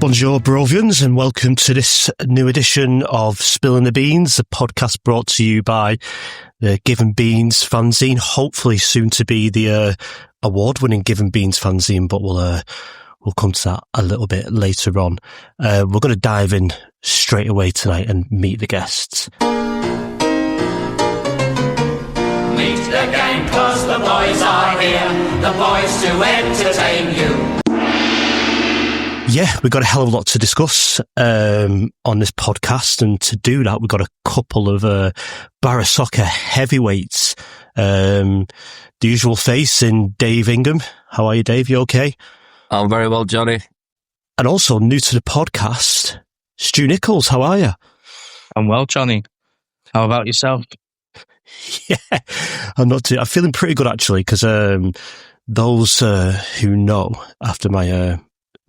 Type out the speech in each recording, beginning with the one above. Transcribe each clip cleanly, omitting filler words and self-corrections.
Bonjour, Brovians, and welcome to this new edition of Spillin the Beans, the podcast brought to you by the Given Beans fanzine, hopefully soon to be the award-winning Given Beans fanzine, but we'll come to that a little bit later on. We're going to dive in straight away tonight and meet the guests. Meet the gang, 'cause the boys are here, the boys to entertain you. Yeah, we've got a hell of a lot to discuss on this podcast, and to do that, we've got a couple of Barrow soccer heavyweights. The usual face in Dave Ingham. How are you, Dave? You okay? I'm very well, Jonny. And also new to the podcast, Stu Nichols. How are you? I'm well, Jonny. How about yourself? Yeah, I'm feeling pretty good actually, because those who know, after my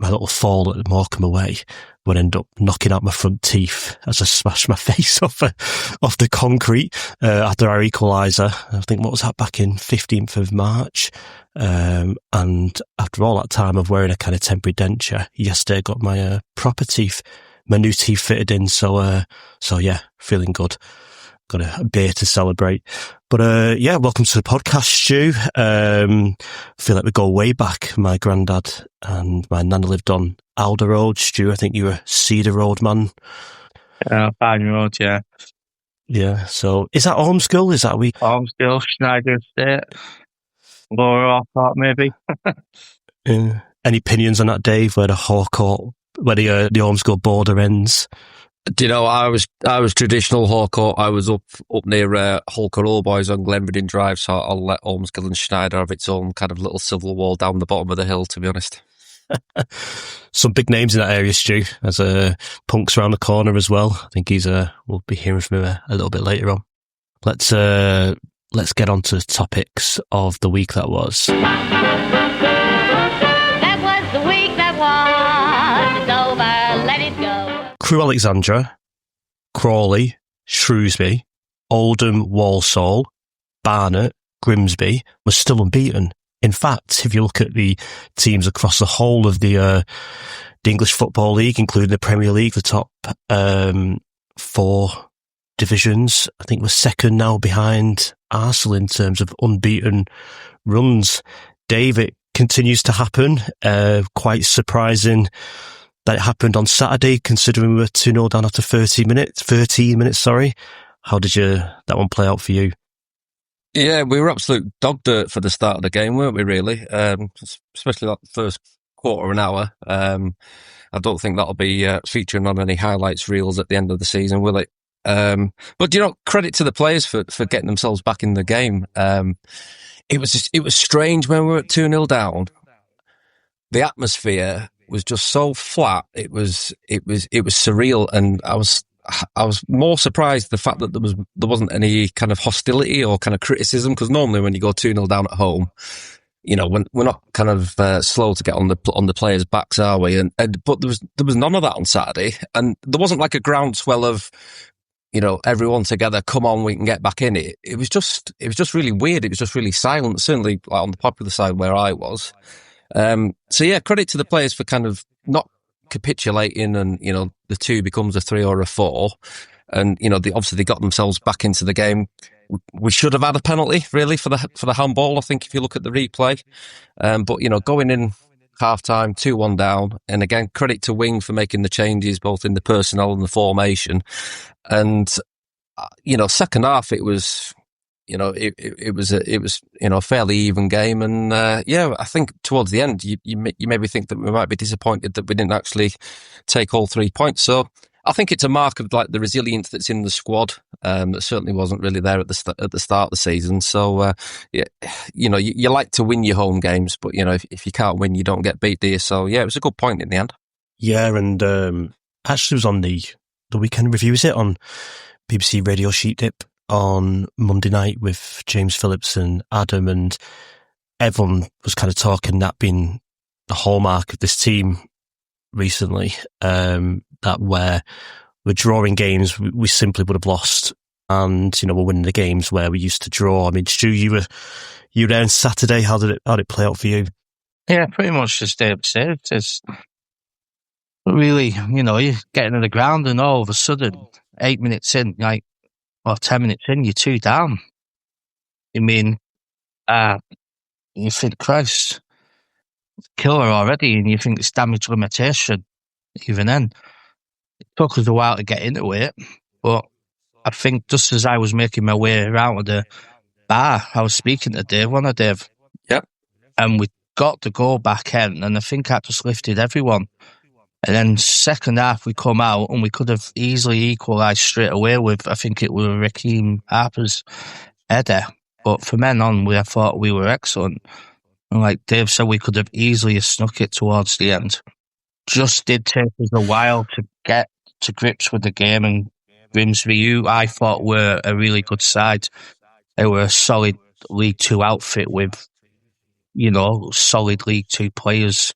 little fall at Morecambe away would end up knocking out my front teeth as I smashed my face off the concrete after our equaliser. I think, what was that, back in 15th of March? And after all that time of wearing a kind of temporary denture, yesterday I got my proper teeth, my new teeth fitted in. So yeah, feeling good. Got a beer to celebrate. But yeah, welcome to the podcast, Stu. Feel like we go way back. My granddad and my nana lived on Alder Road. Stu, I think you were Cedar Road man. Fine Road, yeah. Yeah, so is that Ormsgill? Is that Ormsgill, Schneider Estate, Lower Hawcoat, maybe. Any opinions on that, Dave, where the Hawcoat, where the Ormsgill border ends? Do you know, I was traditional Hawcoat. I was up near Hawcoat Old Boys on Glenberdin Drive, so I'll let Ormsgill and Schneider have its own kind of little civil wall down the bottom of the hill, to be honest. Some big names in that area, Stu. There's Punk's around the corner as well. I think we'll be hearing from him a little bit later on. Let's get on to the topics of the week that was. That was the week that was. It's over, let it go. Crewe Alexandra, Crawley, Shrewsbury, Oldham, Walsall, Barnet, Grimsby was still unbeaten. In fact, if you look at the teams across the whole of the English Football League, including the Premier League, the top 4 divisions, I think we're second now behind Arsenal in terms of unbeaten runs. Dave, it continues to happen. Quite surprising that it happened on Saturday, considering we were 2-0 down after 13 minutes. How did that one play out for you? Yeah, we were absolute dog dirt for the start of the game, weren't we, really? Especially that first quarter of an hour. I don't think that'll be featuring on any highlights reels at the end of the season, will it? But, you know, credit to the players for getting themselves back in the game. It was strange when we were at 2-0 down. The atmosphere was just so flat. It was surreal, and I was more surprised the fact that there wasn't any kind of hostility or kind of criticism, because normally when you go 2-0 down at home, you know, when we're not kind of slow to get on the players' backs, are we? But there was none of that on Saturday, and there wasn't like a groundswell of, you know, everyone together, come on, we can get back in it. It was just really weird. It was just really silent, certainly like on the popular side where I was. So yeah, credit to the players for kind of not capitulating, and, you know, the 2 becomes a 3 or a 4. And, you know, obviously they got themselves back into the game. We should have had a penalty, really, for the handball, I think, if you look at the replay. But, you know, going in half-time, 2-1 down, and again, credit to Wing for making the changes, both in the personnel and the formation. And, you know, second half, it was, you know, it was you know, a fairly even game, and yeah, I think towards the end you maybe think that we might be disappointed that we didn't actually take all 3 points. So I think it's a mark of like the resilience that's in the squad that certainly wasn't really there at the start of the season. So yeah, you know, you like to win your home games, but, you know, if you can't win, you don't get beat, do you? So yeah, it was a good point in the end. Yeah, and actually was on the weekend review, is it, on BBC Radio Sheep Dip on Monday night with James Phillips and Adam, and everyone was kind of talking that being the hallmark of this team recently, that where we're drawing games we simply would have lost, and, you know, we're winning the games where we used to draw. I mean, Stu, you were there on Saturday. How did it play out for you? Yeah, pretty much just stay upstairs. There really, you're getting to the ground and all of a sudden, 8 minutes in, or 10 minutes in, you're 2 down. I mean, you think, Christ, killer already, and you think it's damage limitation. Even then, it took us a while to get into it, but I think just as I was making my way around the bar, I was speaking to Dave, wasn't I, Dave? Yep. And we got the goal back in, and I think that just lifted everyone. And then second half, we come out, and we could have easily equalised straight away with, I think it was Raheem Harper's header. But from then on, I thought we were excellent. And like Dave said, we could have easily snuck it towards the end. Just did take us a while to get to grips with the game, and Grimsby, who I thought were a really good side, they were a solid League Two outfit with, solid League Two players,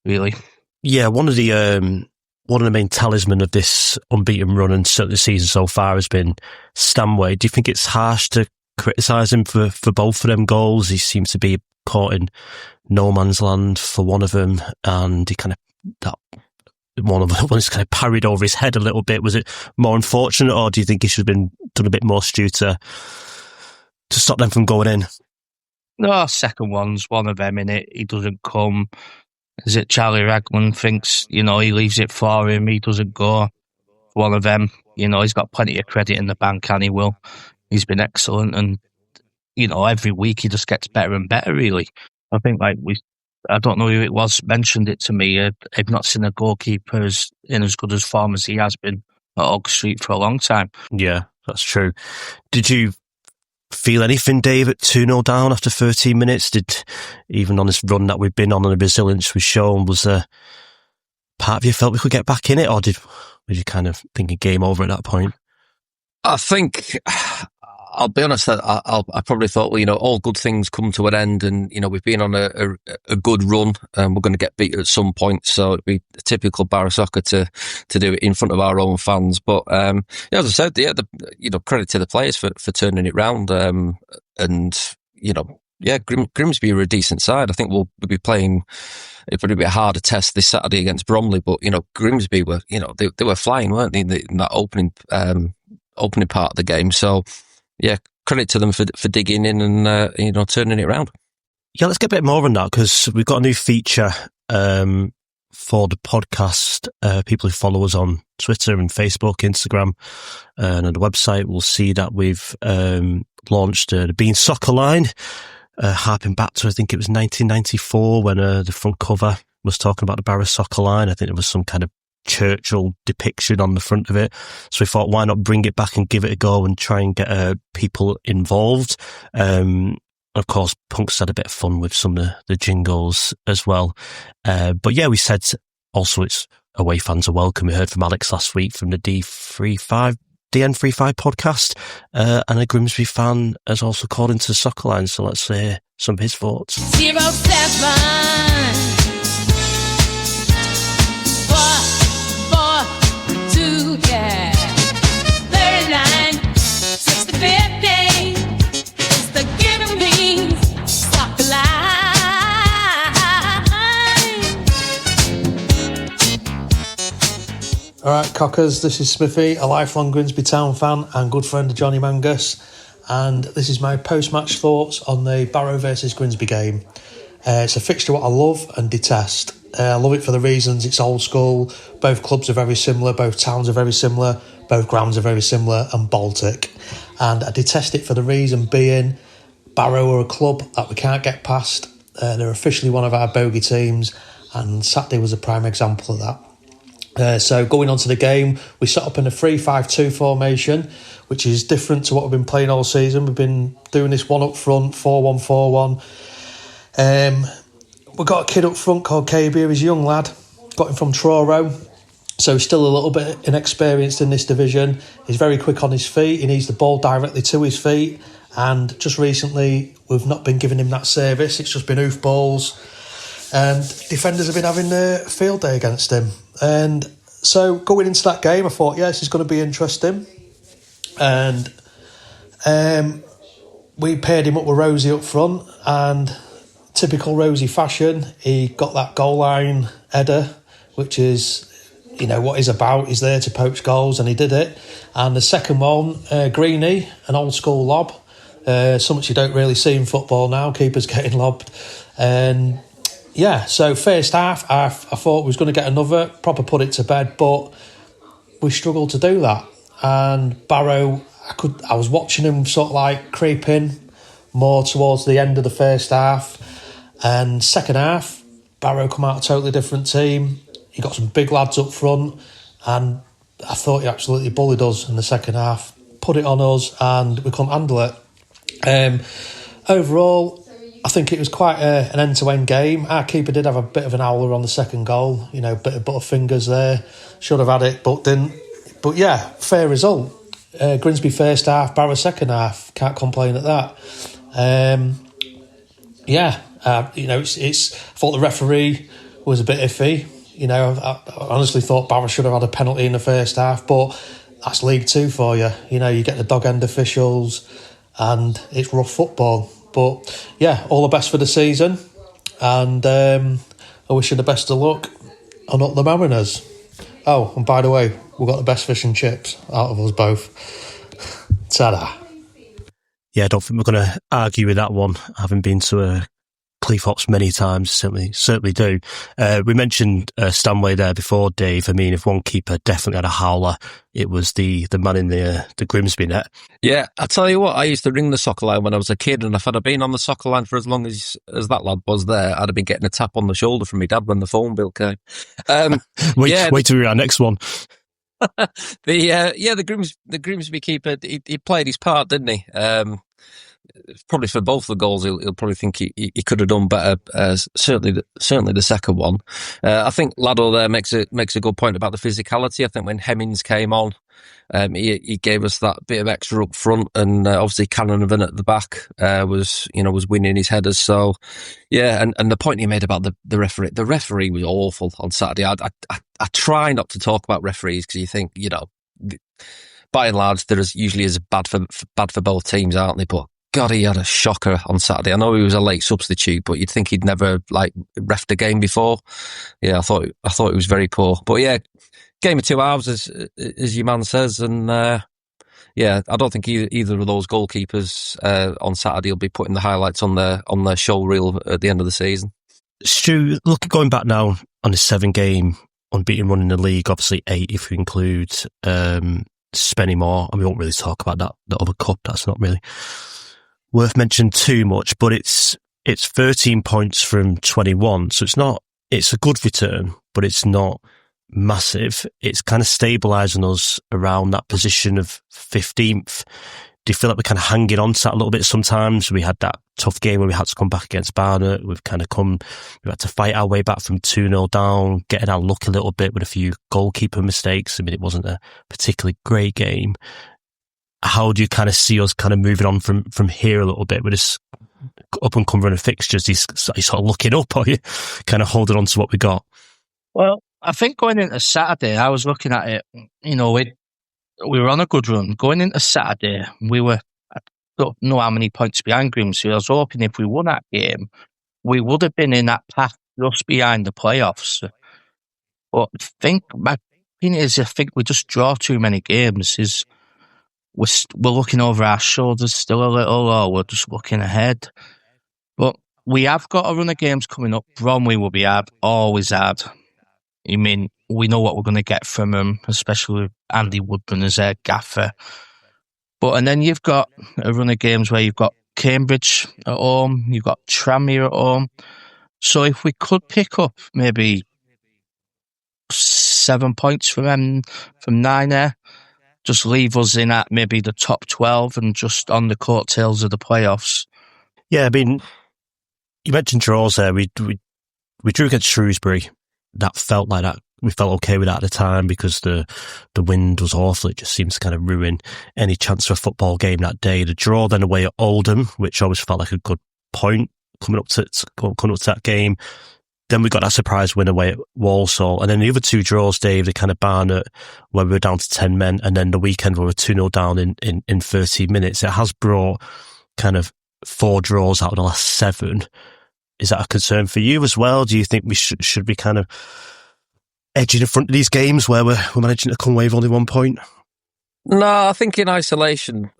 really. Yeah, one of the main talisman of this unbeaten run and certainly the season so far has been Stanway. Do you think it's harsh to criticise him for both of them goals? He seems to be caught in no man's land for one of them, and he one of the ones kind of parried over his head a little bit. Was it more unfortunate, or do you think he should have been done a bit more astute to stop them from going in? No, second one's one of them in it. He doesn't come. Is it Charlie Raglan thinks, he leaves it for him, he doesn't go. One of them, he's got plenty of credit in the bank, and he will. He's been excellent, and, every week he just gets better and better, really. I think, I don't know who it was, mentioned it to me. I've not seen a goalkeeper in as good as form as he has been at Oak Street for a long time. Yeah, that's true. Did you feel anything, Dave, at 2-0 down after 13 minutes? Even on this run that we've been on and the resilience we've shown, was part of you felt we could get back in it, or were you kind of thinking game over at that point? I think, I'll be honest, I probably thought, all good things come to an end, and, we've been on a good run, and we're going to get beat at some point, so it'd be typical Barrow soccer to do it in front of our own fans. But, as I said, credit to the players for turning it round, Grimsby are a decent side. I think we'll be playing, it'd probably be a harder test this Saturday against Bromley, but, Grimsby were, they were flying, weren't they, in that opening part of the game. So, yeah, credit to them for digging in and, turning it around. Yeah, let's get a bit more on that, because we've got a new feature for the podcast. People who follow us on Twitter and Facebook, Instagram, and on the website will see that we've launched the Beans Soccerline, harping back to, I think it was 1994, when the front cover was talking about the Barrow Soccerline. I think there was some kind of Churchill depiction on the front of it. So we thought, why not bring it back and give it a go and try and get people involved. Of course, Punk's had a bit of fun with some of the jingles as well. But yeah, we said also it's away fans are welcome. We heard from Alex last week from the DN35 podcast, and a Grimsby fan has also called into the Soccerline. So let's hear some of his thoughts. 07 yeah. 39, 60, 50 is the Beans Soccerline. All right, Cockers, this is Smithy, a lifelong Grimsby Town fan and good friend of Jonny Mangus, and this is my post-match thoughts on the Barrow versus Grimsby game. It's a fixture what I love and detest. I love it for the reasons it's old school, both clubs are very similar, both towns are very similar, both grounds are very similar and Baltic. And I detest it for the reason being Barrow are a club that we can't get past. They're officially one of our bogey teams, and Saturday was a prime example of that. So going on to the game, we set up in a 3-5-2 formation, which is different to what we've been playing all season. We've been doing this one up front, 4-1-4-1. We've got a kid up front called KB, he's a young lad, got him from Truro, so he's still a little bit inexperienced in this division. He's very quick on his feet, he needs the ball directly to his feet, and just recently we've not been giving him that service, it's just been oof balls, and defenders have been having a field day against him. And so going into that game, I thought, yeah, this is going to be interesting, and we paired him up with Rosie up front, and typical Rosie fashion, he got that goal line header, which is what he's about. He's there to poach goals, and he did it. And the second one, Greeny, an old school lob, something you don't really see in football now. Keepers getting lobbed, and so first half, I thought we was going to get another, proper put it to bed, but we struggled to do that. And Barrow, I was watching him sort of like creeping more towards the end of the first half, and second half, Barrow come out a totally different team. He got some big lads up front, and I thought he absolutely bullied us in the second half, put it on us, and we couldn't handle it. Overall, I think it was quite an end-to-end game. Our keeper did have a bit of an howler on the second goal, bit of butterfingers there. Should have had it, but didn't. But yeah, fair result. Grimsby first half, Barrow second half. Can't complain at that. I thought the referee was a bit iffy. I honestly thought Barrow should have had a penalty in the first half, but that's League Two for you. You get the dog-end officials, and it's rough football. But yeah, all the best for the season, and I wish you the best of luck on up the Mariners. Oh, and by the way, we've got the best fish and chips out of us both. Ta-da. Yeah, I don't think we're going to argue with that one. Having been to Cleethorpes many times, certainly do. We mentioned Stanway there before, Dave. I mean, if one keeper definitely had a howler, it was the man in the Grimsby net. Yeah, I tell you what, I used to ring the soccer line when I was a kid, and if I'd have been on the soccer line for as long as that lad was there, I'd have been getting a tap on the shoulder from my dad when the phone bill came. Wait till we're our next one. The Grimsby keeper, he played his part, didn't he? Probably for both the goals, he'll probably think he could have done better. Certainly the second one. I think Lado there makes a good point about the physicality. I think when Hemmings came on, he gave us that bit of extra up front, and obviously Canavan at the back was winning his headers. So yeah, and the point he made about the referee, the referee was awful on Saturday. I try not to talk about referees because you think by and large they're usually as bad for both teams, aren't they? But God, he had a shocker on Saturday. I know he was a late substitute, but you'd think he'd never reffed a game before. Yeah, I thought it was very poor. But yeah, game of two halves, as your man says, and I don't think either of those goalkeepers on Saturday will be putting the highlights on their show reel at the end of the season. Stu, going back now on a 7-game unbeaten run in the league, obviously 8 if we include Spennymoor, and we won't really talk about the other cup. That's not really worth mentioning too much, but it's 13 points from 21, so it's a good return, but it's not massive. It's kind of stabilising us around that position of 15th. Do you feel like we're kind of hanging on to that a little bit sometimes? We had that tough game where we had to come back against Barrow. We've had to fight our way back from 2-0 down, getting our luck a little bit with a few goalkeeper mistakes. I mean, it wasn't a particularly great game. How do you kind of see us kind of moving on from here a little bit with this up and coming of fixtures? Are you sort of looking up, or are you kind of holding on to what we got? Well, I think going into Saturday, I was looking at it, we were on a good run. Going into Saturday, I don't know how many points behind Grimsby. I was hoping if we won that game, we would have been in that path just behind the playoffs. But my opinion is, I think we just draw too many games. We're looking over our shoulders still a little, or we're just looking ahead. But we have got a run of games coming up. Bromley will be hard, always hard. I mean, we know what we're going to get from them, especially with Andy Woodburn as their gaffer. And then you've got a run of games where you've got Cambridge at home, you've got Tranmere at home. So if we could pick up maybe 7 points from them, from 9 there, just leave us in at maybe the top 12 and just on the coattails of the playoffs. Yeah, I mean, you mentioned draws there. We drew against Shrewsbury. That felt like that. We felt okay with that at the time because the wind was awful. It just seems to kind of ruin any chance for a football game that day. The draw then away at Oldham, which always felt like a good point coming up to that game. Then we got that surprise win away at Walsall. And then the other 2 draws, Dave, the kind of Barnet, where we were down to 10 men, and then the weekend where we were 2-0 down in 30 minutes. It has brought kind of 4 draws out of the last 7. Is that a concern for you as well? Do you think we should be kind of edging in front of these games where we're managing to come away with only 1 point? No, I think in isolation,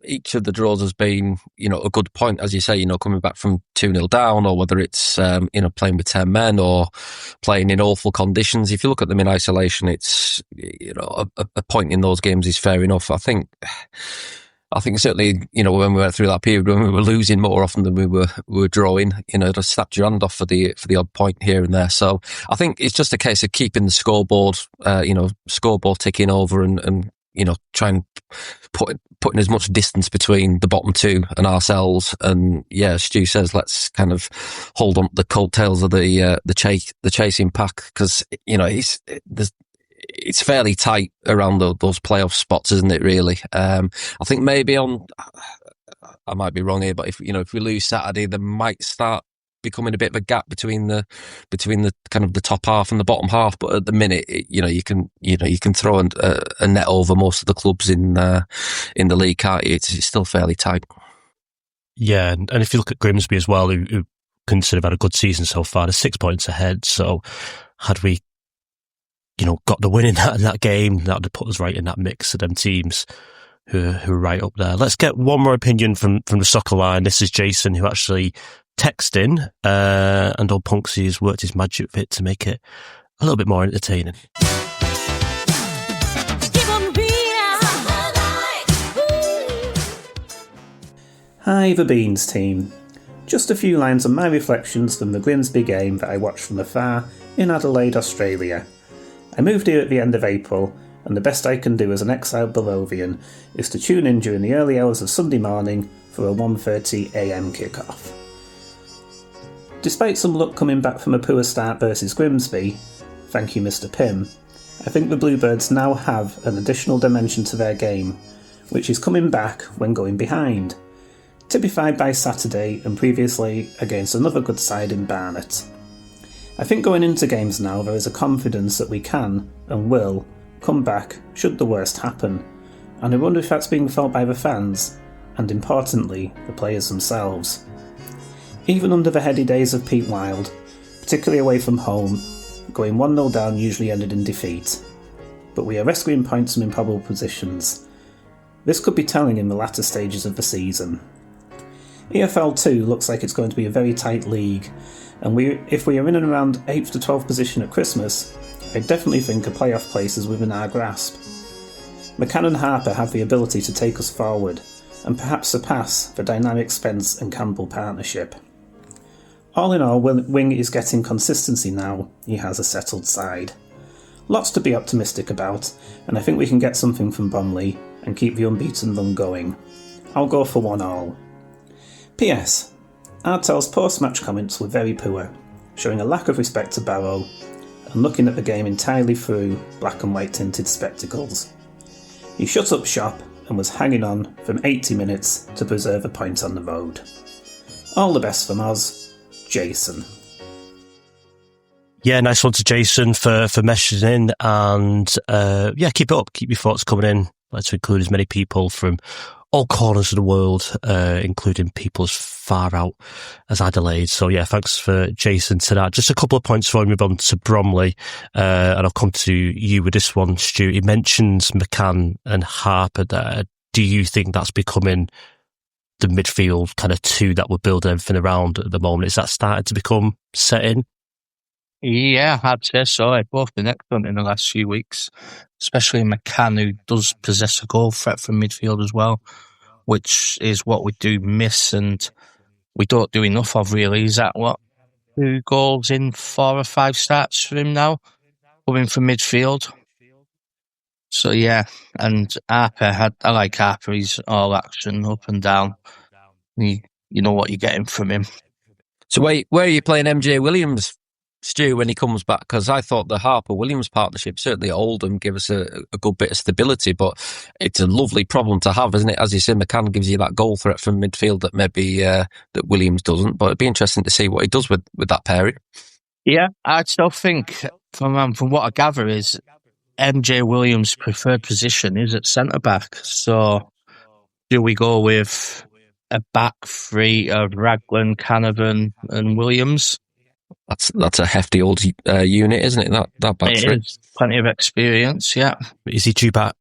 each of the draws has been, a good point, as you say, coming back from 2-0 down, or whether it's, playing with 10 men or playing in awful conditions. If you look at them in isolation, it's, a point in those games is fair enough. I think certainly, when we went through that period when we were losing more often than we were drawing, just snapped your hand off for the odd point here and there. So I think it's just a case of keeping the scoreboard ticking over and try and putting as much distance between the bottom two and ourselves. And yeah, Stu says, let's kind of hold on to the coattails of the chasing pack, because it's fairly tight around those playoff spots, isn't it? Really, I think maybe I might be wrong here, but if we lose Saturday, there might start becoming a bit of a gap between the kind of the top half and the bottom half. But at the minute, you can throw a net over most of the clubs in the league, can't you? It's still fairly tight. Yeah, and if you look at Grimsby as well, who consider have had a good season so far, they're 6 points ahead. So had we got the win in that game, that would have put us right in that mix of them teams who are right up there. Let's get one more opinion from the soccer line. This is Jason, who actually texted in, and old Punksy has worked his magic with it to make it a little bit more entertaining. Hi, the Beans team. Just a few lines on my reflections from the Grimsby game that I watched from afar in Adelaide, Australia. I moved here at the end of April, and the best I can do as an exiled Barrovian is to tune in during the early hours of Sunday morning for a 1:30am kick-off. Despite some luck coming back from a poor start versus Grimsby, thank you Mr Pym, I think the Bluebirds now have an additional dimension to their game, which is coming back when going behind, typified by Saturday and previously against another good side in Barnet. I think going into games now there is a confidence that we can, and will, come back should the worst happen, and I wonder if that's being felt by the fans, and importantly, the players themselves. Even under the heady days of Pete Wild, particularly away from home, going 1-0 down usually ended in defeat. But we are rescuing points from improbable positions. This could be telling in the latter stages of the season. EFL 2 looks like it's going to be a very tight league, and if we are in and around 8th to 12th position at Christmas, I definitely think a playoff place is within our grasp. McCann and Harper have the ability to take us forward, and perhaps surpass the dynamic Spence and Campbell partnership. All in all, Wing is getting consistency now he has a settled side. Lots to be optimistic about, and I think we can get something from Bromley and keep the unbeaten run going. I'll go for 1-1. P.S. Artel's post-match comments were very poor, showing a lack of respect to Barrow, and looking at the game entirely through black and white tinted spectacles. He shut up shop and was hanging on from 80 minutes to preserve a point on the road. All the best from Oz, Jason. Yeah, nice one to Jason for messaging in, and keep it up. Keep your thoughts coming in. Let's include as many people from all corners of the world, including people as far out as Adelaide. So yeah, thanks for Jason to that. Just a couple of points before we move on to Bromley, and I'll come to you with this one, Stu. He mentions McCann and Harper there. Do you think that's becoming the midfield kind of two that we're building everything around at the moment? Is that starting to become set in? Yeah, I'd say so. They've both been excellent in the last few weeks, especially McCann, who does possess a goal threat from midfield as well, which is what we do miss and we don't do enough of, really. Is that 2 goals in 4 or 5 starts for him now, coming from midfield? So yeah, and Harper, I like Harper. He's all action, up and down. You know what you're getting from him. So where are you playing MJ Williams, Stu, when he comes back? Because I thought the Harper-Williams partnership, certainly at Oldham, give us a good bit of stability, but it's a lovely problem to have, isn't it? As you say, McCann gives you that goal threat from midfield that maybe that Williams doesn't, but it'd be interesting to see what he does with that pairing. Yeah, I still think, from what I gather, is MJ Williams' preferred position is at centre-back. So do we go with a back three of Raglan, Canavan and Williams? That's a hefty old unit, isn't it? That back three. It is. Plenty of experience, yeah. Is he due back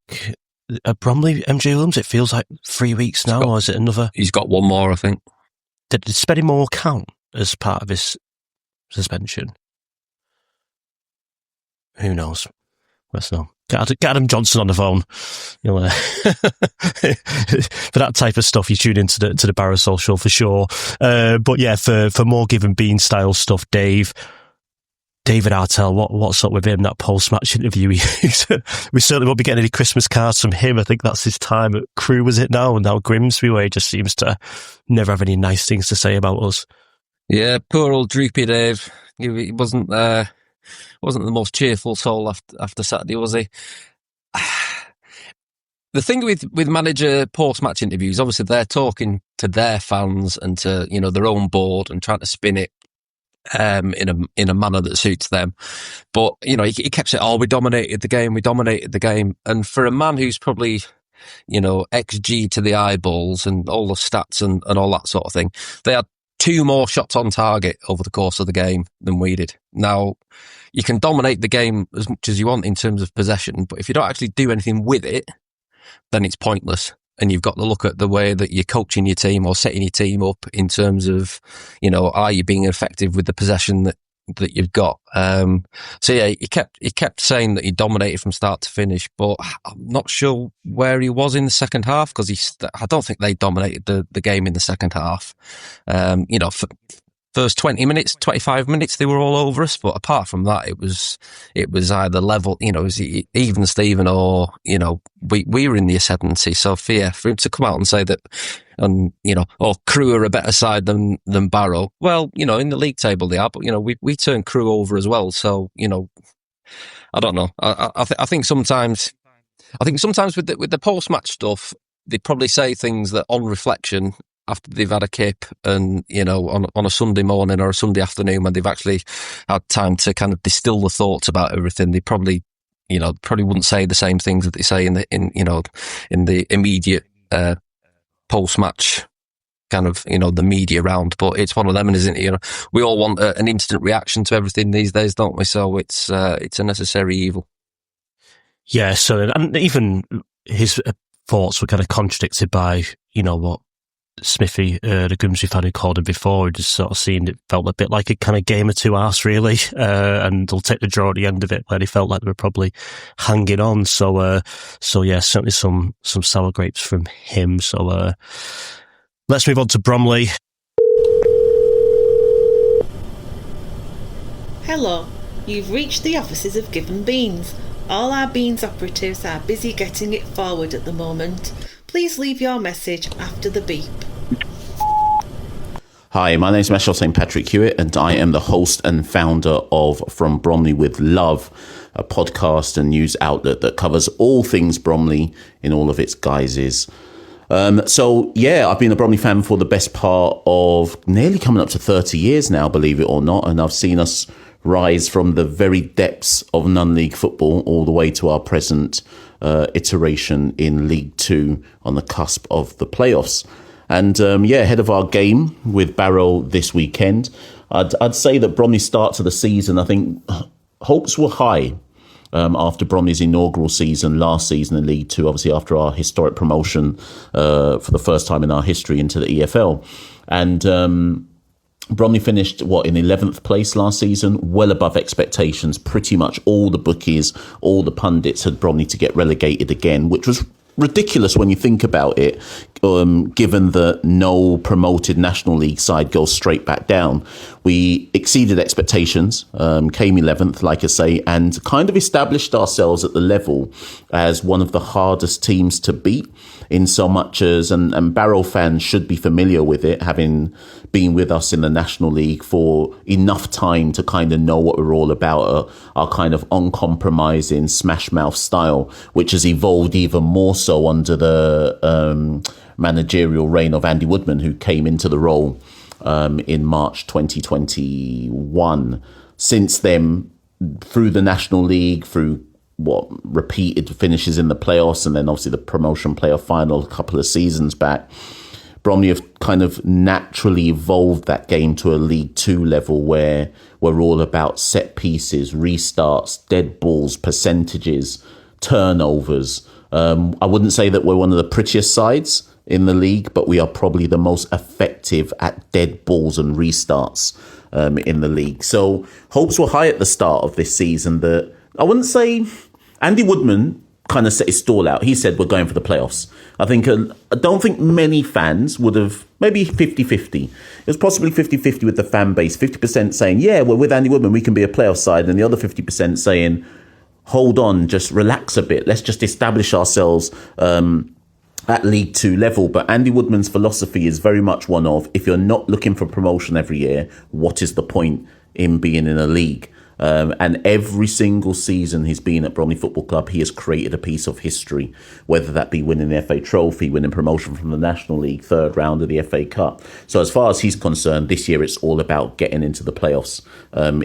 at Bromley, MJ Williams? It feels like 3 weeks now, or is it another? He's got one more, I think. Did Spennymoor count as part of his suspension? Who knows? Let's know. Get Adam Johnson on the phone. You'll, for that type of stuff, you tune into the Barrow Social for sure. But yeah, for more given bean style stuff, David Artell, what's up with him? That post-match interview, we certainly won't be getting any Christmas cards from him. I think that's his time at Crewe, was it now? And now Grimsby, where he just seems to never have any nice things to say about us. Yeah, poor old droopy Dave. He wasn't the most cheerful soul after Saturday, was he? The thing with manager post-match interviews, obviously they're talking to their fans and to, their own board and trying to spin it in a manner that suits them. But, he kept saying, we dominated the game. And for a man who's probably, XG to the eyeballs and all the stats and all that sort of thing, they had 2 more shots on target over the course of the game than we did. Now, you can dominate the game as much as you want in terms of possession, but if you don't actually do anything with it, then it's pointless. And you've got to look at the way that you're coaching your team or setting your team up in terms of, are you being effective with the possession that you've got? So yeah, he kept saying that he dominated from start to finish, but I'm not sure where he was in the second half, because I don't think they dominated the game in the second half. First 20 minutes, 25 minutes, they were all over us. But apart from that, it was either level, it was even Steven, or, we were in the ascendancy. So for him to come out and say that, Crewe are a better side than Barrow. Well, in the league table they are, but, we turned Crewe over as well. So, I don't know. I think sometimes with the post-match stuff, they probably say things that on reflection, after they've had a kip and, on a Sunday morning or a Sunday afternoon when they've actually had time to kind of distill the thoughts about everything, they probably wouldn't say the same things that they say in the immediate post-match kind of, the media round. But it's one of them, isn't it? We all want an instant reaction to everything these days, don't we? So it's a necessary evil. Yeah, so, and even his thoughts were kind of contradicted by, what Smithy, the Grimsby fan who called him before, just sort of seemed, it felt a bit like a kind of game of 2 arse, really, and they'll take the draw at the end of it, where they felt like they were probably hanging on. So yeah, certainly some sour grapes from him. So let's move on to Bromley. Hello, you've reached the offices of Given Beans. All our Beans operatives are busy getting it forward at the moment. Please leave your message after the beep. Hi, my name is Meshel St. Patrick Hewitt, and I am the host and founder of From Bromley with Love, a podcast and news outlet that covers all things Bromley in all of its guises. So, yeah, I've been a Bromley fan for the best part of nearly coming up to 30 years now, believe it or not, and I've seen us rise from the very depths of non-league football all the way to our present iteration in League 2 on the cusp of the playoffs. And ahead of our game with Barrow this weekend, I'd say that Bromley's start to the season, I think hopes were high after Bromley's inaugural season last season in League 2, obviously after our historic promotion for the first time in our history into the EFL. And Bromley finished, in 11th place last season, well above expectations. Pretty much all the bookies, all the pundits had Bromley to get relegated again, which was ridiculous when you think about it, given that no promoted National League side goes straight back down. We exceeded expectations, came 11th, like I say, and kind of established ourselves at the level as one of the hardest teams to beat, in so much as, and Barrow fans should be familiar with it, having been with us in the National League for enough time to kind of know what we're all about, our kind of uncompromising smash mouth style, which has evolved even more so under the managerial reign of Andy Woodman, who came into the role in March 2021. Since then, through the National League, through repeated finishes in the playoffs, and then obviously the promotion playoff final a couple of seasons back, Bromley have kind of naturally evolved that game to a League Two level where we're all about set pieces, restarts, dead balls, percentages, turnovers. I wouldn't say that we're one of the prettiest sides in the league, but we are probably the most effective at dead balls and restarts in the league. So hopes were high at the start of this season. That I wouldn't say Andy Woodman kind of set his stall out. He said, we're going for the playoffs. I don't think many fans would have, maybe 50-50. It was possibly 50-50 with the fan base. 50% saying, yeah, we're with Andy Woodman, we can be a playoff side. And the other 50% saying, hold on, just relax a bit. Let's just establish ourselves at League Two level. But Andy Woodman's philosophy is very much one of, if you're not looking for promotion every year, what is the point in being in a league? And every single season he's been at Bromley Football Club, he has created a piece of history, whether that be winning the FA Trophy, winning promotion from the National League, third round of the FA Cup. So as far as he's concerned, this year it's all about getting into the playoffs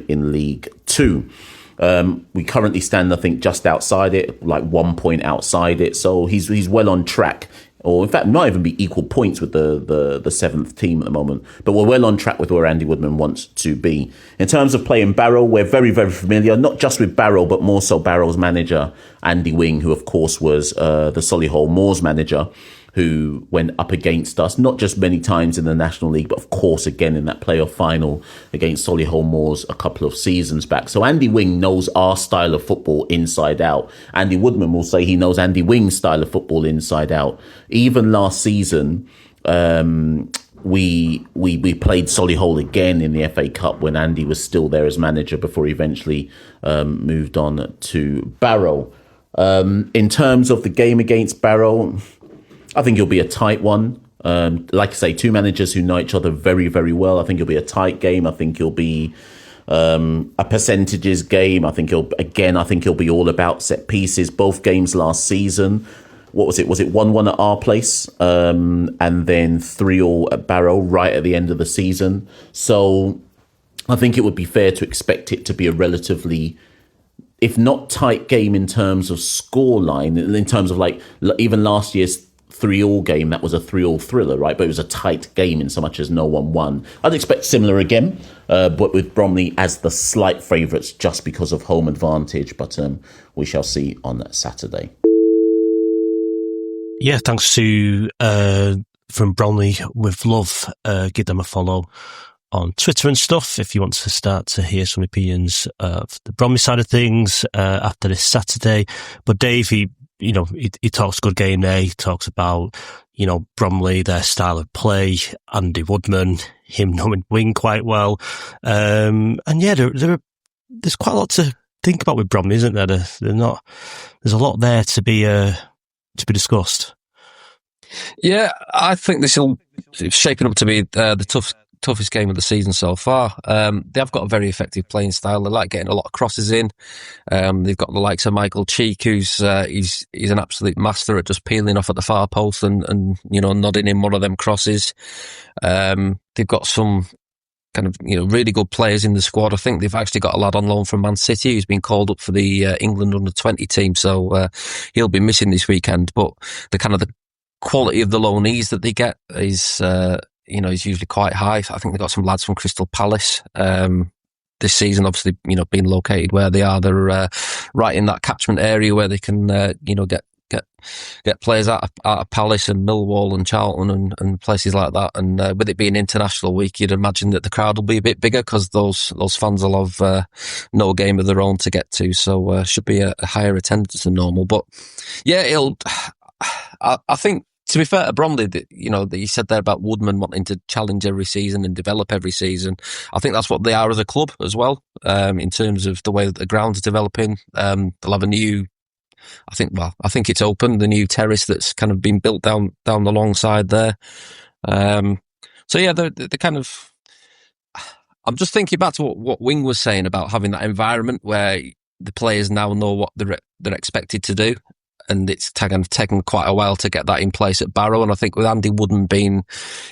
in League Two. We currently stand, I think, just outside it, like 1 point outside it. So he's well on track. Or in fact, might even be equal points with the seventh team at the moment. But we're well on track with where Andy Woodman wants to be. In terms of playing Barrow, we're very, very familiar, not just with Barrow, but more so Barrow's manager, Andy Wing, who of course was the Solihull Moors manager, who went up against us, not just many times in the National League, but of course again in that playoff final against Solihull Moors a couple of seasons back. So Andy Wing knows our style of football inside out. Andy Woodman will say he knows Andy Wing's style of football inside out. Even last season, we played Solihull again in the FA Cup when Andy was still there as manager before he eventually moved on to Barrow. In terms of the game against Barrow, I think it'll be a tight one. Like I say, two managers who know each other very, very well. I think it'll be a tight game. I think it'll be a percentages game. I think it'll be all about set pieces. Both games last season, what was it? Was it 1-1 at our place? And then 3-3 at Barrow right at the end of the season. So I think it would be fair to expect it to be a relatively, if not tight game in terms of scoreline, in terms of like even last year's 3-3 game, that was a 3-3 thriller, right? But it was a tight game in so much as no one won. I'd expect similar again, but with Bromley as the slight favourites just because of home advantage. But we shall see on Saturday. Yeah, thanks to from Bromley with love. Give them a follow on Twitter and stuff if you want to start to hear some opinions of the Bromley side of things after this Saturday. But Dave, he talks good game there. He talks about, Bromley, their style of play, Andy Woodman, him knowing Wing quite well. And yeah, there's quite a lot to think about with Bromley, isn't there? There's a lot there to be discussed. Yeah, I think this will shaping up to be the toughest game of the season so far. They have got a very effective playing style. They like getting a lot of crosses in. They've got the likes of Michael Cheek, who's he's an absolute master at just peeling off at the far post and nodding in one of them crosses. They've got some kind of really good players in the squad. I think they've actually got a lad on loan from Man City who's been called up for the England under-20 team, so he'll be missing this weekend. But the quality of the loanees that they get is is usually quite high. I think they've got some lads from Crystal Palace this season, obviously, being located where they are. They're right in that catchment area where they can, get players out of Palace and Millwall and Charlton and places like that. And with it being International Week, you'd imagine that the crowd will be a bit bigger because those fans will have no game of their own to get to. So should be a higher attendance than normal. But yeah, I think, to be fair to Bromley, that you said there about Woodman wanting to challenge every season and develop every season. I think that's what they are as a club as well, in terms of the way that the ground's developing. They'll have a new, I think it's open, the new terrace that's kind of been built down the long side there. So yeah, they're kind of, I'm just thinking back to what Wing was saying about having that environment where the players now know what they're expected to do. and it's taken quite a while to get that in place at Barrow. And I think with Andy Woodman being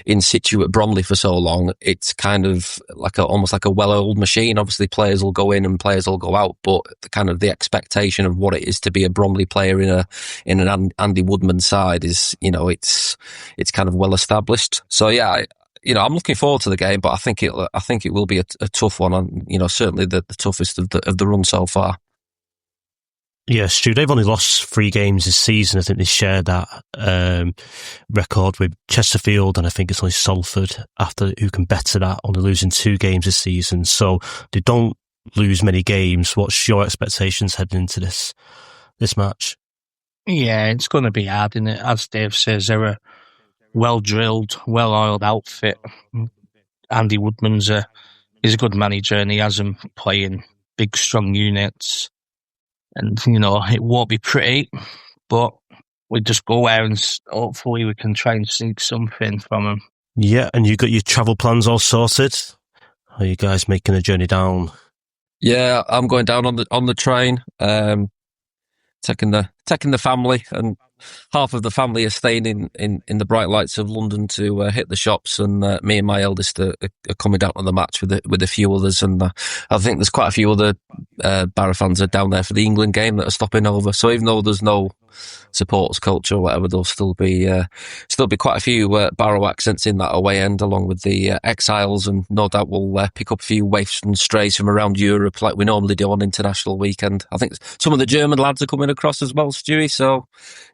in situ at Bromley for so long, it's kind of like almost like a well-oiled machine. Obviously, players will go in and players will go out, but the expectation of what it is to be a Bromley player in an Andy Woodman side is, it's kind of well established. So yeah, I'm looking forward to the game, but I think it will be a tough one, and certainly the toughest of the run so far. Yeah, Stu, they've only lost 3 games this season. I think they share that record with Chesterfield, and I think it's only Salford who can better that, only losing 2 games this season. So they don't lose many games. What's your expectations heading into this match? Yeah, it's going to be hard, isn't it? As Dave says, they're a well-drilled, well-oiled outfit. Andy Woodman's he's a good manager, and he has them playing big, strong units. And, it won't be pretty, but we just go there and hopefully we can try and sneak something from them. Yeah, and you got your travel plans all sorted? Are you guys making a journey down? Yeah, I'm going down on the train, taking the family, and half of the family are staying in the bright lights of London to hit the shops, and me and my eldest are coming down on the match with a few others, and I think there's quite a few other Barrow fans are down there for the England game that are stopping over. So even though there's no supporters culture or whatever, there'll still be quite a few Barrow accents in that away end, along with the exiles, and no doubt we'll pick up a few waifs and strays from around Europe like we normally do on International Weekend. I think some of the German lads are coming across as well, Stewie, so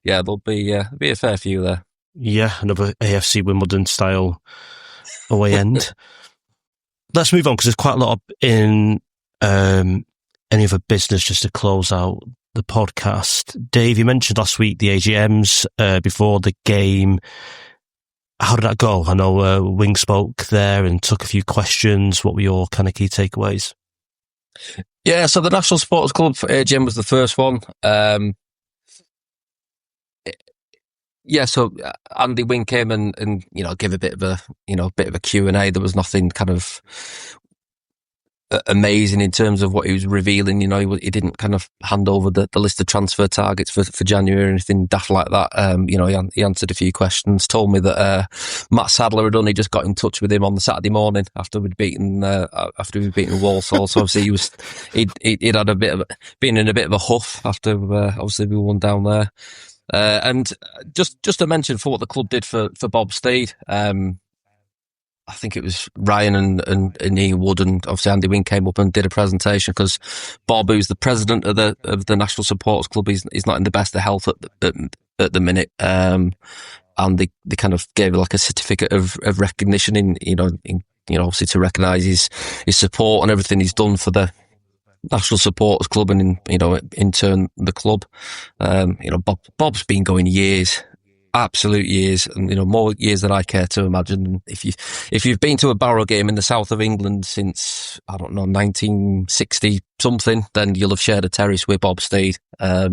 yeah, there'll be a fair few there. Yeah, another AFC Wimbledon style away end. Let's move on, because there's quite a lot in any other business just to close out the podcast. Dave, you mentioned last week the AGMs before the game. How did that go? I know Wing spoke there and took a few questions. What were your kind of key takeaways? Yeah, so the National Supporters Club AGM was the first one. So Andy Wing came and gave a bit of a Q&A. There was nothing kind of amazing in terms of what he was revealing. He didn't kind of hand over the list of transfer targets for January or anything daft like that. He answered a few questions, told me that Matt Sadler had only just got in touch with him on the Saturday morning after we'd beaten Walsall. So obviously he'd had been in a bit of a huff after obviously we won down there. And just to mention for what the club did for Bob Steed, I think it was Ryan and Ian Wood, and obviously Andy Wing came up and did a presentation, because Bob, who's the president of the National Supporters Club, he's not in the best of health at the minute, and they kind of gave like a certificate of recognition in obviously to recognise his support and everything he's done for the National Supporters Club, and in turn the club. Bob's been going years. Absolute years, and more years than I care to imagine. If you've been to a Barrow game in the south of England since 1960 something, then you'll have shared a terrace with Bob Steed. As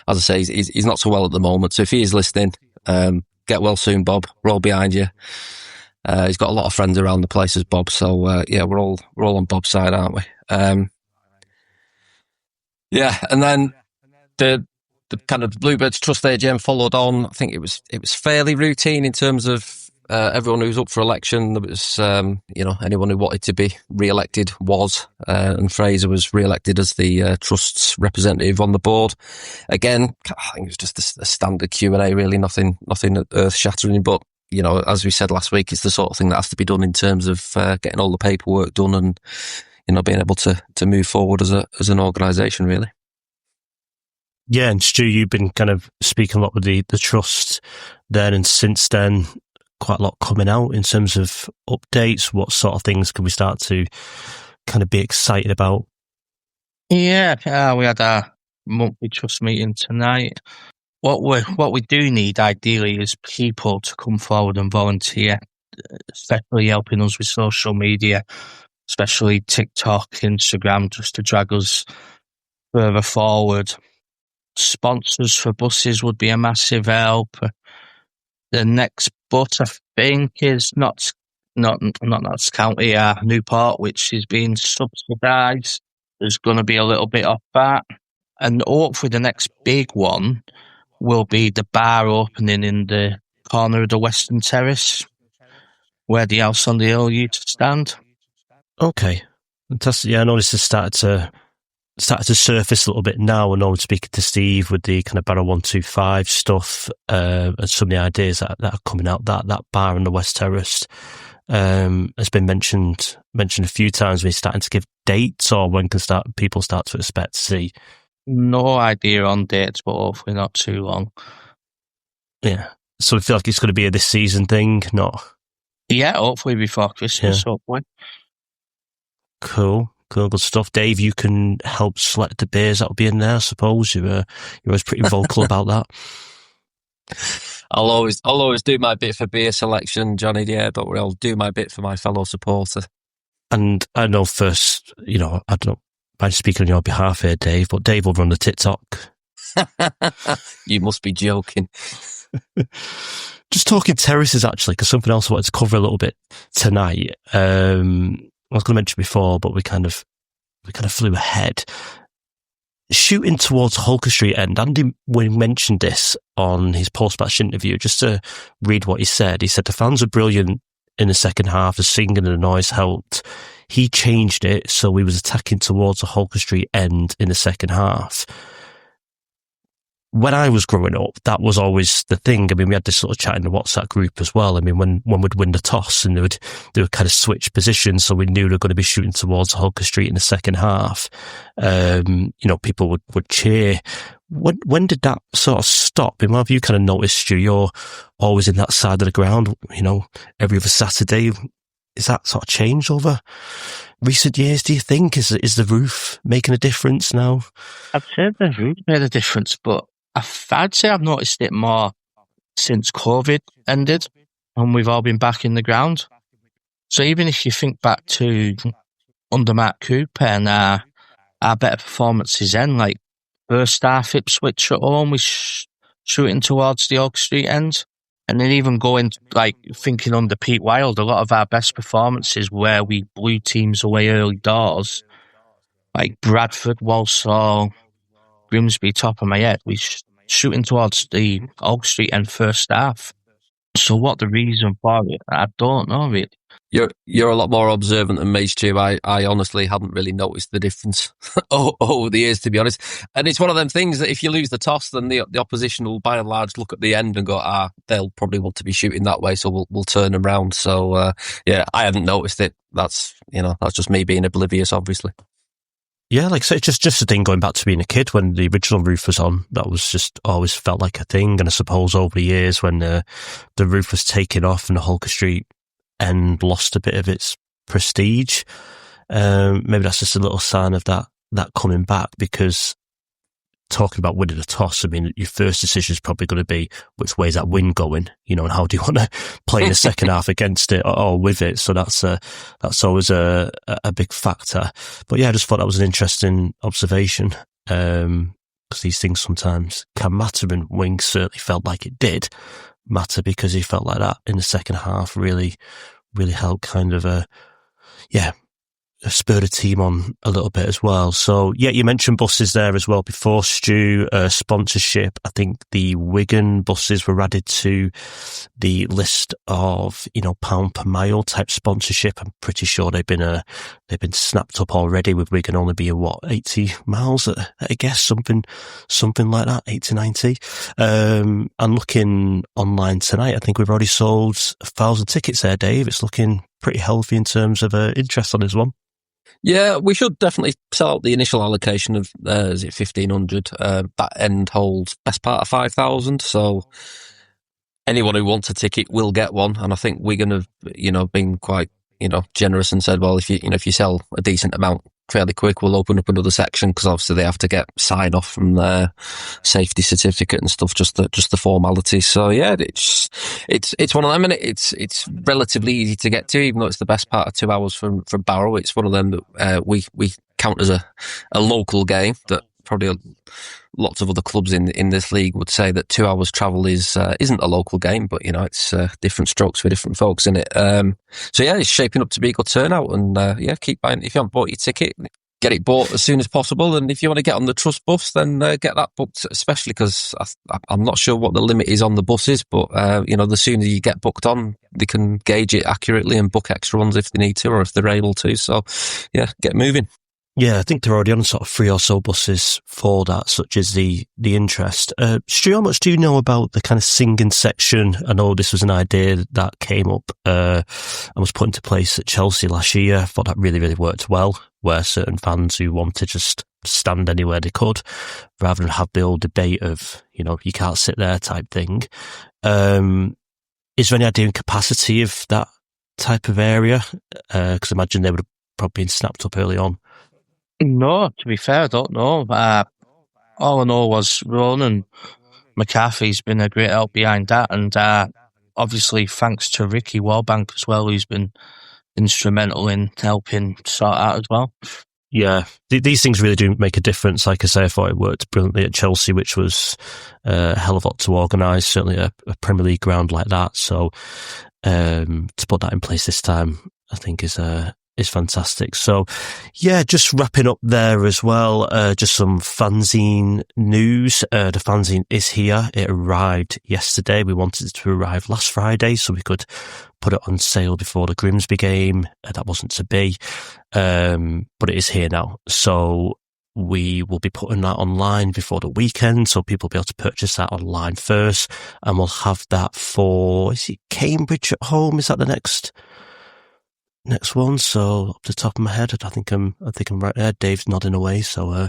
I say, he's not so well at the moment, so if he is listening, get well soon, Bob. We're all behind you. He's got a lot of friends around the place as Bob, so yeah, we're all on Bob's side, aren't we? Yeah, and then the kind of Bluebirds Trust AGM followed on. I think it was fairly routine in terms of everyone who was up for election. There was anyone who wanted to be re-elected and Fraser was re-elected as the Trust's representative on the board. Again, I think it was just a standard Q&A, really, nothing earth-shattering, but as we said last week, it's the sort of thing that has to be done in terms of getting all the paperwork done and being able to move forward as an organisation, really. Yeah, and Stu, you've been kind of speaking a lot with the Trust then, and since then, quite a lot coming out in terms of updates. What sort of things can we start to kind of be excited about? Yeah, we had our monthly Trust meeting tonight. What we do need, ideally, is people to come forward and volunteer, especially helping us with social media, especially TikTok, Instagram, just to drag us further forward. Sponsors for buses would be a massive help. The next but I think is not Notts County, Newport, which is being subsidised. There's going to be a little bit of that, and hopefully the next big one will be the bar opening in the corner of the Western Terrace, where the house on the hill used to stand. Okay, fantastic. Yeah, I noticed it's started to surface a little bit now. I know I'm speaking to Steve with the kind of Barrow 125 stuff, and some of the ideas that are coming out. That bar on the West Terrace has been mentioned a few times. We're starting to give dates, or when can people start to expect to see? No idea on dates, but hopefully not too long. Yeah. So I feel like it's going to be a this season thing, not? Yeah, hopefully before Christmas, hopefully. Cool, good stuff. Dave, you can help select the beers that will be in there, I suppose. You're always pretty vocal about that. I'll always do my bit for beer selection, Johnny. Yeah, don't worry, I'll do my bit for my fellow supporter. And I know first, I don't mind speaking on your behalf here, Dave, but Dave will run the TikTok. You must be joking. Just talking terraces, actually, because something else I wanted to cover a little bit tonight. I was going to mention before, but we kind of flew ahead. Shooting towards Holker Street end, Andy mentioned this on his post-match interview, just to read what he said. He said the fans were brilliant in the second half, the singing and the noise helped. He changed it, so we was attacking towards the Holker Street end in the second half. When I was growing up, that was always the thing. I mean, we had this sort of chat in the WhatsApp group as well. I mean, when we'd win the toss and they would kind of switch positions, so we knew they were going to be shooting towards Holker Street in the second half. People would cheer. When did that sort of stop? And what have you kind of noticed, Stu? You're always in that side of the ground, every other Saturday. Is that sort of changed over recent years, do you think? Is the roof making a difference now? I'd say the roof made a difference, but I'd say I've noticed it more since COVID ended and we've all been back in the ground. So even if you think back to under Mark Cooper and our better performances then, like first half Ipswich at home, we shooting towards the Oak Street end. And then even going, like, thinking under Pete Wild, a lot of our best performances where we blew teams away early doors, like Bradford, Walsall, Grimsby, top of my head, we shooting towards the Oak Street end first half. So what the reason for it, I don't know really. You're a lot more observant than me, Stu. I honestly hadn't really noticed the difference over the years, to be honest. And it's one of them things that if you lose the toss, then the opposition will by and large look at the end and go, they'll probably want to be shooting that way, so we'll turn them round. So I hadn't noticed it. That's just me being oblivious, obviously. Yeah, like I say, it's just a thing going back to being a kid when the original roof was on. That was just always felt like a thing. And I suppose over the years when the roof was taken off and the Holker Street end lost a bit of its prestige, maybe that's just a little sign of that coming back, because talking about winning a toss, I mean, your first decision is probably going to be which way is that wind going, and how do you want to play in the second half against it or with it. So that's always a big factor. But yeah, I just thought that was an interesting observation, because these things sometimes can matter, and Wings certainly felt like it did matter, because he felt like that in the second half really helped kind of spurred a team on a little bit as well. So yeah, you mentioned buses there as well before, Stu. Sponsorship, I think the Wigan buses were added to the list of pound per mile type sponsorship. I'm pretty sure they've been snapped up already, with Wigan only being 80 miles I guess, something like that, 80, 90. And looking online tonight, I think we've already sold 1,000 tickets there, Dave. It's looking pretty healthy in terms of interest on this one. Yeah, we should definitely sell out the initial allocation of, 1,500? That end holds best part of 5,000. So anyone who wants a ticket will get one. And I think Wigan have, been quite, generous and said, well, if you sell a decent amount fairly quick, we'll open up another section, because obviously they have to get sign off from their safety certificate and stuff, just the formalities. So yeah, it's one of them, and it's relatively easy to get to, even though it's the best part of 2 hours from Barrow. It's one of them that we count as a local game that probably lots of other clubs in this league would say that 2 hours travel isn't a local game, but it's different strokes for different folks, isn't it? So yeah, it's shaping up to be a good turnout, and keep buying. If you haven't bought your ticket, get it bought as soon as possible. And if you want to get on the Trust bus, then get that booked, especially because I'm not sure what the limit is on the buses, but, the sooner you get booked on, they can gauge it accurately and book extra ones if they need to or if they're able to. So, yeah, get moving. Yeah, I think they're already on sort of 3 or so buses for that, such as the interest. Stu, how much do you know about the kind of singing section? I know this was an idea that came up and was put into place at Chelsea last year. I thought that really, really worked well, where certain fans who wanted to just stand anywhere they could, rather than have the old debate of, you can't sit there type thing. Is there any idea in capacity of that type of area? Because I imagine they would have probably been snapped up early on. No, to be fair, I don't know. All I know was Ron and McCarthy's been a great help behind that, and obviously thanks to Ricky Warbank as well, who's been instrumental in helping sort out as well. Yeah, these things really do make a difference. Like I say, I thought it worked brilliantly at Chelsea, which was a hell of a lot to organise, certainly a Premier League ground like that. So to put that in place this time, I think is fantastic. So yeah, just wrapping up there as well, just some fanzine news. The fanzine is here. It arrived yesterday. We wanted it to arrive last Friday so we could put it on sale before the Grimsby game. That wasn't to be, but it is here now. So we will be putting that online before the weekend, so people will be able to purchase that online first, and we'll have that for, is it Cambridge at home? Is that the next one? So off the top of my head, I think I'm right there. Dave's nodding away. So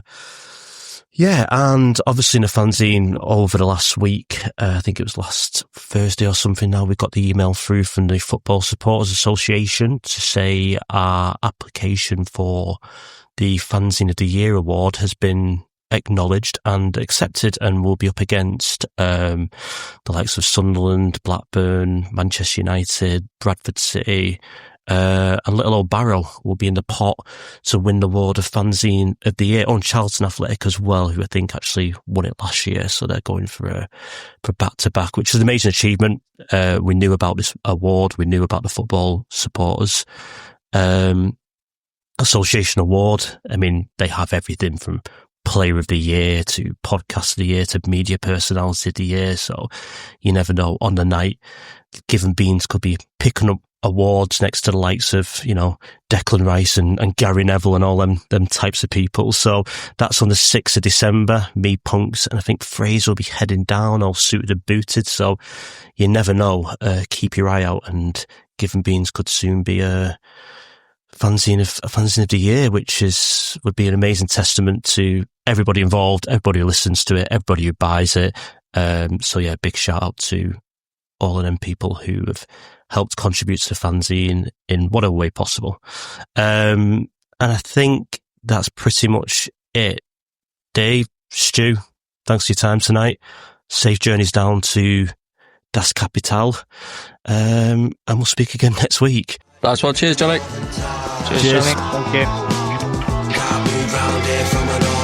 yeah, and obviously in the fanzine over the last week, I think it was last Thursday or something now, we got the email through from the Football Supporters Association to say our application for the Fanzine of the Year award has been acknowledged and accepted, and will be up against the likes of Sunderland, Blackburn, Manchester United, Bradford City, and little old Barrow will be in the pot to win the award of Fanzine of the Year. On Charlton Athletic as well, who I think actually won it last year, so they're going for back-to-back, which is an amazing achievement. We knew about this award, we knew about the Football Supporters Association award. I mean, they have everything from Player of the Year to Podcast of the Year to Media Personality of the Year, so you never know. On the night, Given Beans could be picking up awards next to the likes of, Declan Rice and Gary Neville and all them types of people. So that's on the 6th of December, me, Punks, and I think Fraser will be heading down all suited and booted, so you never know. Keep your eye out, and Given Beans could soon be a fanzine of the year, which would be an amazing testament to everybody involved, everybody who listens to it, everybody who buys it. So yeah, big shout out to all of them people who have helped contribute to the fanzine in whatever way possible. And I think that's pretty much it. Dave, Stu, thanks for your time tonight. Safe journeys down to Das Kapital. And we'll speak again next week. That's one. Cheers, Jonny. Cheers. Jonny. Thank you.